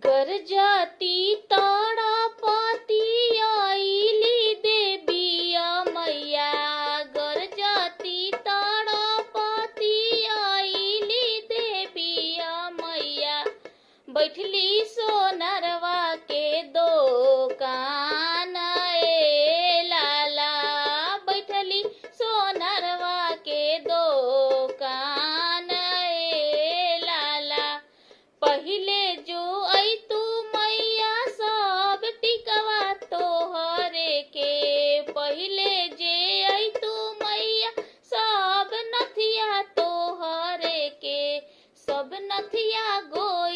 गरजती तड़पती आइली देबिया मैया, गरजती तड़पती आइली देबिया मैया। बैठली सोनरवा के दोकान ए लाला, बैठली सोनरवा के दोकान ए लाला। पहिले जो आई तू मैया सब टिकवा तोहरे के, पहिले जे आई तू मैया सब नथिया तोहरे के, सब नथिया गो